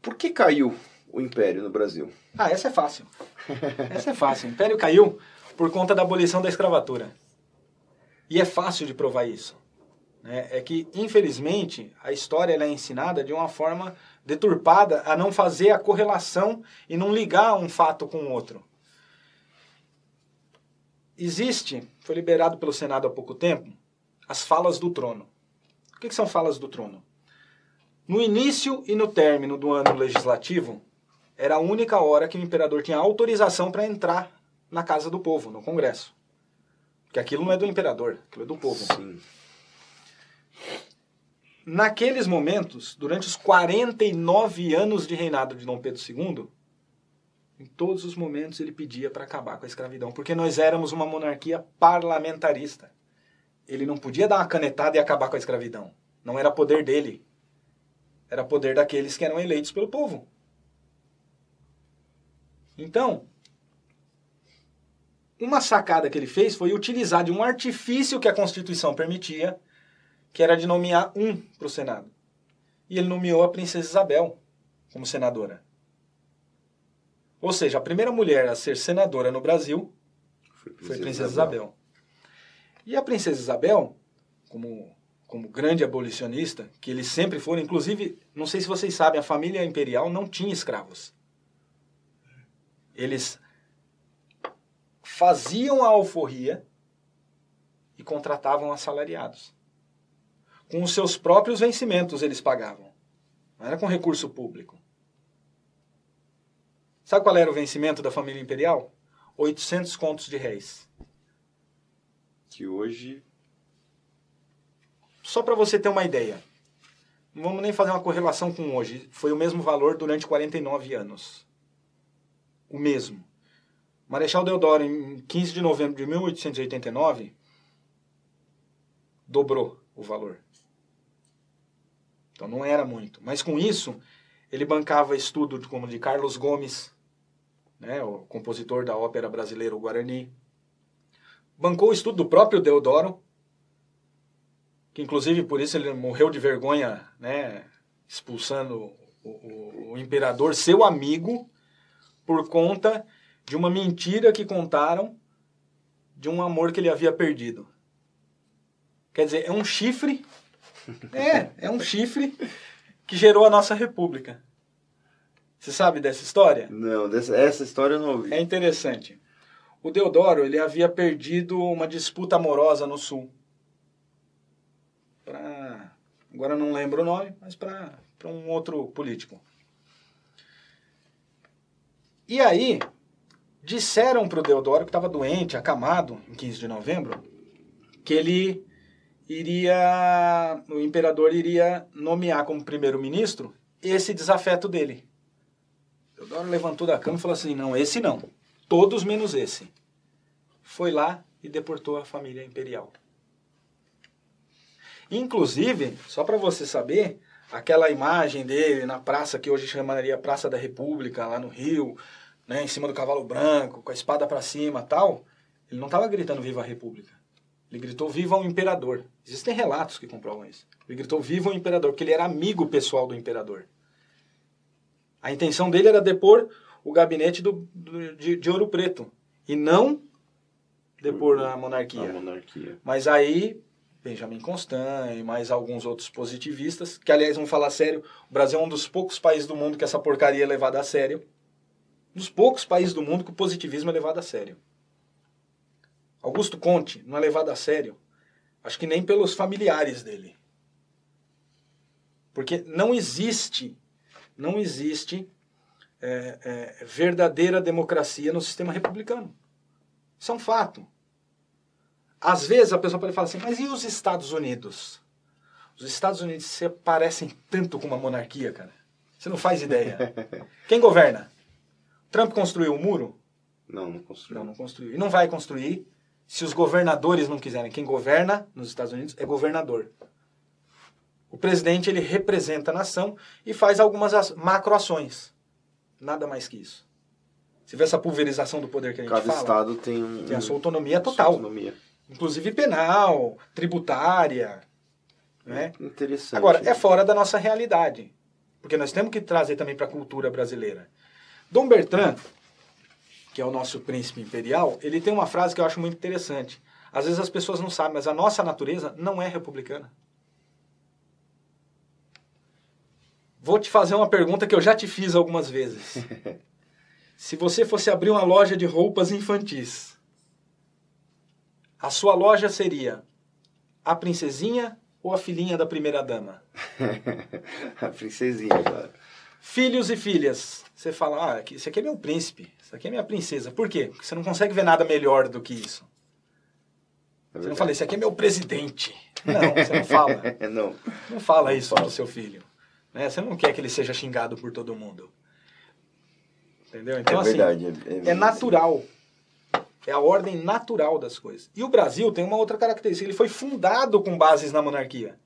Por que caiu o Império no Brasil? Ah, essa é fácil. Essa é fácil. O Império caiu por conta da abolição da escravatura. E é fácil de provar isso. É que, infelizmente, a história ela é ensinada de uma forma deturpada a não fazer a correlação e não ligar um fato com o outro. Foi liberado pelo Senado há pouco tempo, as falas do trono. O que são falas do trono? No início e no término do ano legislativo, era a única hora que o imperador tinha autorização para entrar na casa do povo, no Congresso. Porque aquilo não é do imperador, aquilo é do povo. Sim. Naqueles momentos, durante os 49 anos de reinado de Dom Pedro II, em todos os momentos ele pedia para acabar com a escravidão, porque nós éramos uma monarquia parlamentarista. Ele não podia dar uma canetada e acabar com a escravidão. Não era poder dele. Era poder daqueles que eram eleitos pelo povo. Então, uma sacada que ele fez foi utilizar de um artifício que a Constituição permitia, que era de nomear um para o Senado. E ele nomeou a princesa Isabel como senadora. Ou seja, a primeira mulher a ser senadora no Brasil foi a princesa Isabel. E a princesa Isabel, como grande abolicionista, que eles sempre foram, inclusive, não sei se vocês sabem, a família imperial não tinha escravos. Eles faziam a alforria e contratavam assalariados. Com os seus próprios vencimentos eles pagavam. Não era com recurso público. Sabe qual era o vencimento da família imperial? 800 contos de réis. Que hoje... Só para você ter uma ideia. Não vamos nem fazer uma correlação com hoje. Foi o mesmo valor durante 49 anos. O mesmo. Marechal Deodoro, em 15 de novembro de 1889, dobrou o valor. Então não era muito. Mas com isso, ele bancava estudo como de Carlos Gomes, né, o compositor da ópera brasileira, o Guarani. Bancou o estudo do próprio Deodoro, que inclusive por isso ele morreu de vergonha, né, expulsando o imperador, seu amigo, por conta de uma mentira que contaram de um amor que ele havia perdido. Quer dizer, é um chifre... É um chifre que gerou a nossa república. Você sabe dessa história? Não, essa história eu não ouvi. É interessante. O Deodoro, ele havia perdido uma disputa amorosa no Sul. Agora eu não lembro o nome, mas para um outro político. E aí, disseram para o Deodoro, que estava doente, acamado, em 15 de novembro, que o imperador iria nomear como primeiro-ministro esse desafeto dele. Deodoro levantou da cama e falou assim, não, esse não, todos menos esse. Foi lá e deportou a família imperial. Inclusive, só para você saber, aquela imagem dele na praça que hoje chamaria Praça da República, lá no Rio, né, em cima do cavalo branco, com a espada para cima e tal, ele não estava gritando Viva a República. Ele gritou, viva o imperador. Existem relatos que comprovam isso. Ele gritou, viva o imperador, porque ele era amigo pessoal do imperador. A intenção dele era depor o gabinete de Ouro Preto. E não depor a monarquia. Mas aí, Benjamin Constant e mais alguns outros positivistas, que aliás, vamos falar sério, o Brasil é um dos poucos países do mundo que essa porcaria é levada a sério. Um dos poucos países do mundo que o positivismo é levado a sério. Augusto Conte não é levado a sério, acho que nem pelos familiares dele. Porque não existe verdadeira democracia no sistema republicano. Isso é um fato. Às vezes a pessoa pode falar assim, mas e os Estados Unidos? Os Estados Unidos se parecem tanto com uma monarquia, cara. Você não faz ideia. Quem governa? Trump construiu o muro? Não construiu. Não construiu. E não vai construir se os governadores não quiserem. Quem governa nos Estados Unidos é governador. O presidente, ele representa a nação e faz algumas macroações. Nada mais que isso. Você vê essa pulverização do poder que a gente fala? Cada estado tem a sua autonomia total. Inclusive penal, tributária. Né? Interessante. Agora, é fora da nossa realidade. Porque nós temos que trazer também para a cultura brasileira. Dom Bertrand, que é o nosso príncipe imperial, ele tem uma frase que eu acho muito interessante. Às vezes as pessoas não sabem, mas a nossa natureza não é republicana. Vou te fazer uma pergunta que eu já te fiz algumas vezes. Se você fosse abrir uma loja de roupas infantis, a sua loja seria a princesinha ou a filhinha da primeira-dama? A princesinha, cara. Filhos e filhas. Você fala, esse aqui é meu príncipe, isso aqui é minha princesa. Por quê? Porque você não consegue ver nada melhor do que isso. Você não fala, esse aqui é meu presidente. Não, você não fala. Não. Não fala isso pro seu filho. Né? Você não quer que ele seja xingado por todo mundo. Entendeu? Então, É verdade. assim, é natural. É a ordem natural das coisas. E o Brasil tem uma outra característica. Ele foi fundado com bases na monarquia.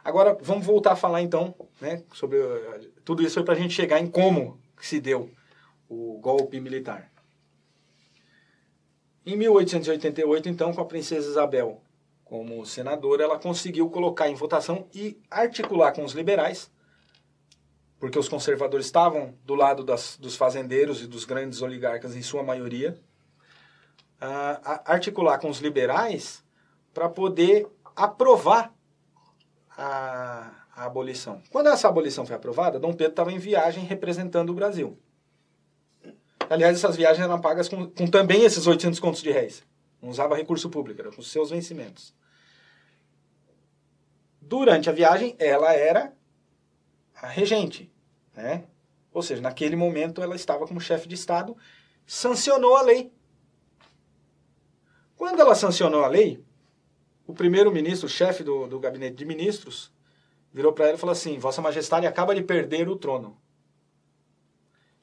Agora, vamos voltar a falar, então, né, sobre... Tudo isso foi para a gente chegar em como se deu o golpe militar. Em 1888, então, com a princesa Isabel como senadora, ela conseguiu colocar em votação e articular com os liberais, porque os conservadores estavam do lado dos fazendeiros e dos grandes oligarcas, em sua maioria, articular com os liberais para poder aprovar a abolição. Quando essa abolição foi aprovada, Dom Pedro estava em viagem representando o Brasil. Aliás, essas viagens eram pagas com também esses 800 contos de réis. Não usava recurso público, era com os seus vencimentos. Durante a viagem, ela era a regente, né? Ou seja, naquele momento ela estava como chefe de Estado, sancionou a lei. Quando ela sancionou a lei, o primeiro-ministro, o chefe do gabinete de ministros, virou para ela e falou assim, Vossa Majestade acaba de perder o trono.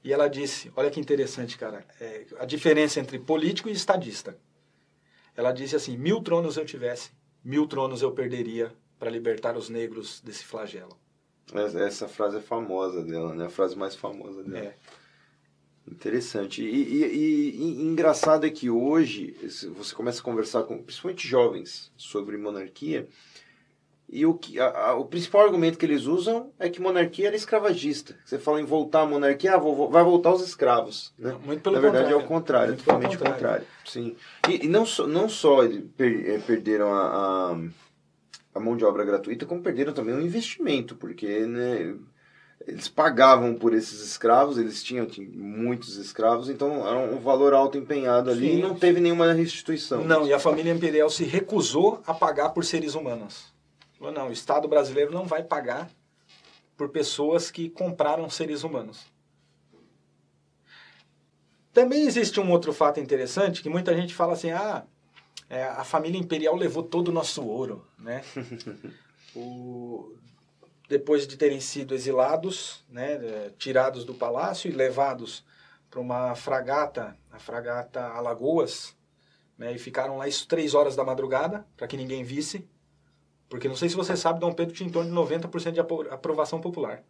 E ela disse, olha que interessante, cara, a diferença entre político e estadista. Ela disse assim, 1000 tronos eu tivesse, 1000 tronos eu perderia para libertar os negros desse flagelo. Essa frase é famosa dela, né? A frase mais famosa dela. É. Interessante. E engraçado é que hoje você começa a conversar com, principalmente jovens, sobre monarquia, e o principal argumento que eles usam é que monarquia era escravagista. Você fala em voltar à monarquia, vai voltar os escravos. Né? Muito pelo Na verdade contrário. é o contrário, Muito totalmente o pelo contrário. Sim. E não só perderam a mão de obra gratuita, como perderam também o investimento, porque né, eles pagavam por esses escravos, eles tinham muitos escravos, então era um valor alto empenhado ali. Sim. E não teve nenhuma restituição. Não, e a família imperial se recusou a pagar por seres humanos. Falou, não, o Estado brasileiro não vai pagar por pessoas que compraram seres humanos. Também existe um outro fato interessante, que muita gente fala assim, a família imperial levou todo o nosso ouro, né? Depois de terem sido exilados, né, tirados do palácio e levados para uma fragata, a fragata Alagoas, né, e ficaram lá 3 horas da madrugada, para que ninguém visse, porque não sei se você sabe, Dom Pedro tinha em torno de 90% de aprovação popular.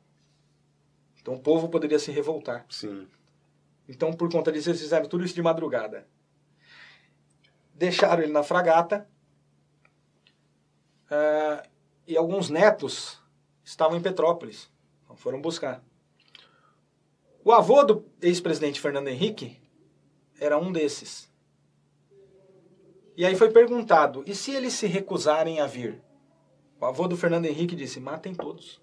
Então o povo poderia se revoltar. Sim. Então, por conta disso, eles fizeram tudo isso de madrugada. Deixaram ele na fragata, e alguns netos estavam em Petrópolis. Então foram buscar. O avô do ex-presidente Fernando Henrique era um desses. E aí foi perguntado, e se eles se recusarem a vir? O avô do Fernando Henrique disse, matem todos.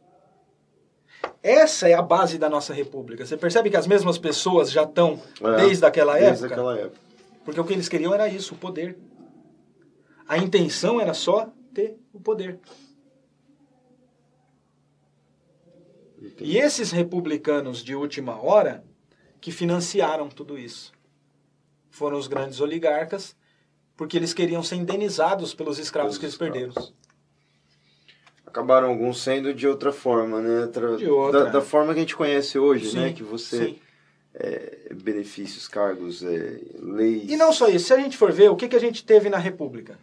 Essa é a base da nossa república. Você percebe que as mesmas pessoas já estão desde aquela época? Porque o que eles queriam era isso, o poder. A intenção era só ter o poder. Entendi. E esses republicanos de última hora que financiaram tudo isso foram os grandes oligarcas, porque eles queriam ser indenizados pelos escravos que eles perderam. Acabaram alguns sendo de outra forma, né? Da forma que a gente conhece hoje, sim, né? Que você... benefícios, cargos, leis... E não só isso. Se a gente for ver, o que a gente teve na República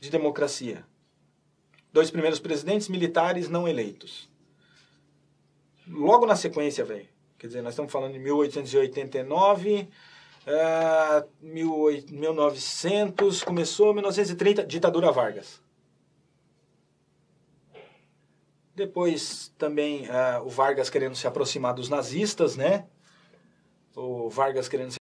de democracia? 2 primeiros presidentes militares não eleitos. Logo na sequência, velho. Quer dizer, nós estamos falando de 1889... 1900, começou 1930, ditadura Vargas. Depois também o Vargas querendo se aproximar dos nazistas, né? O Vargas querendo